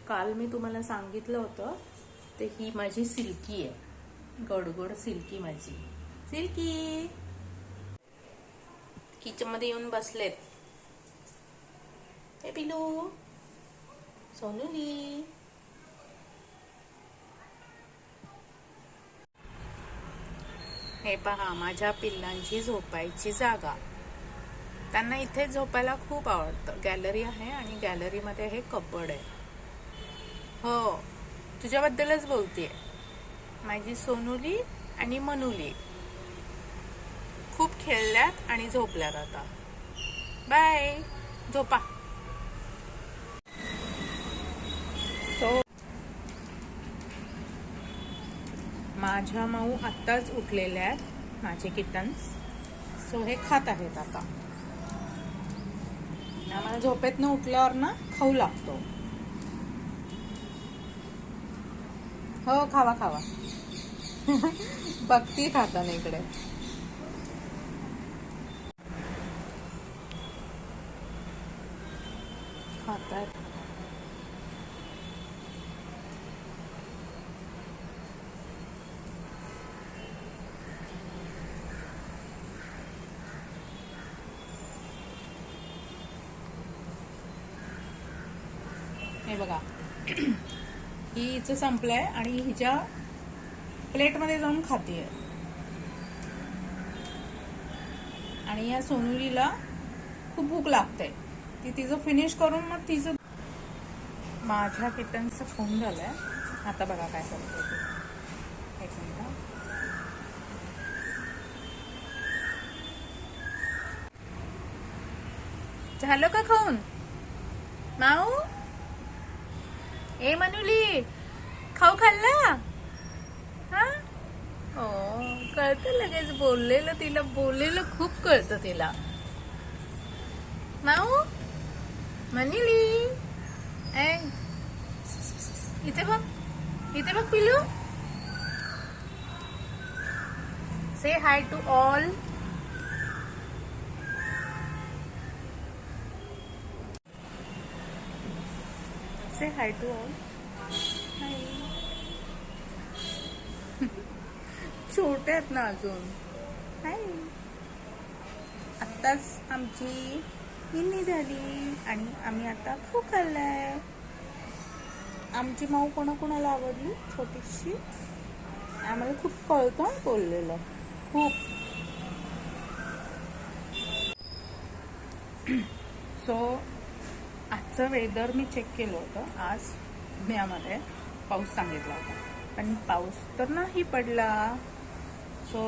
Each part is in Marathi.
काल मी तुम्हाला सांगितलं होतं ते ही माझी सिल्की आहे, गोड सिल्की माझी सिल्की किचन मध्ये येऊन बसलेत. हे पिलू सोनूली. हे पहा माझ्या पिल्लांची झोपायची जागा. त्यांना इथे झोपायला खूप आवडतं. गॅलरी आहे आणि गॅलरीमध्ये हे कबड आहे. हो, तुझ्याबद्दलच बोलतेय. माझी सोनूली आणि मनूली खूप खेळल्यात आणि झोपल्यात आता. बाय, झोपा. माझ्या माऊ आत्ताच उठलेल्या आहेत, माझे किटन्स. सो हे खात आहेत आता. आम्हाला झोपेतनं उठल्यावर ना खाऊ लागतो. हो, खावा खावा. बघती खाताना इकडे. खातात. हे बघा, ही हिचं संपलंय आणि हिच्या प्लेटमध्ये जाऊन खातीये. आणि या सोनुलीला खूप भूक लागते. ती तिचं फिनिश करून मग तिचं. माझ्या किटनचा फोन झालाय. आता बघा काय करते ते. एक मिनिट. झालं का खाऊन माऊ? ए मनूली, खाऊ खाल्ला? हा, हो, कळतं लगेच. बोललेलं खूप कळतं तिला. माऊ, मनूली, इथे बघ पिलू. Say hi to all. Say hi to all. Hi. छोटे आहेत ना अजून. हाय. आत्ताच आमची हिंदी झाली आणि आम्ही आता खूप खाल्लाय. आमची माऊ कोणाकोणाला आवडली छोटीशी. आम्हाला खूप कळतं बोललेलं खूप. सो आजचं वेदर मी चेक केलं होतं. आज पुण्यामध्ये पाऊस सांगितला होता, पण पाऊस तर नाही पडला. सो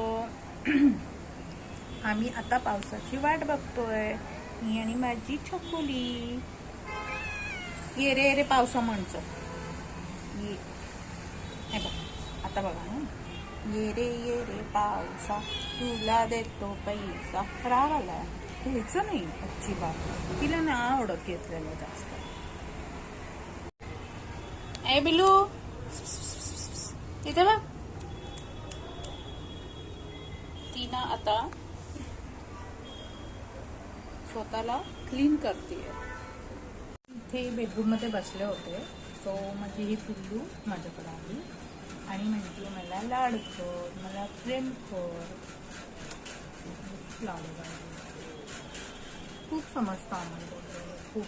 आम्ही आता पावसाची वाट बघतोय, मी आणि माझी छकुली. ये रे पावसा म्हणचं. हे बघ, आता बघा ना. ये रे पावसा, तुला देतो पैसा. राग आलाय. घ्यायचं नाही अजिबात. तिला ना आवडत घेतलेलं जास्त. ए बिलू, इथे बघ. ती ना आता स्वतःला क्लीन करतेय. इथे बेडरूम मध्ये बसले होते. सो माझी ही पिल्लू माझ्याकडे आली आणि म्हणते मला लाड कर, मला प्रेम कर. लाड खूप समजतं आम्हाला खूप.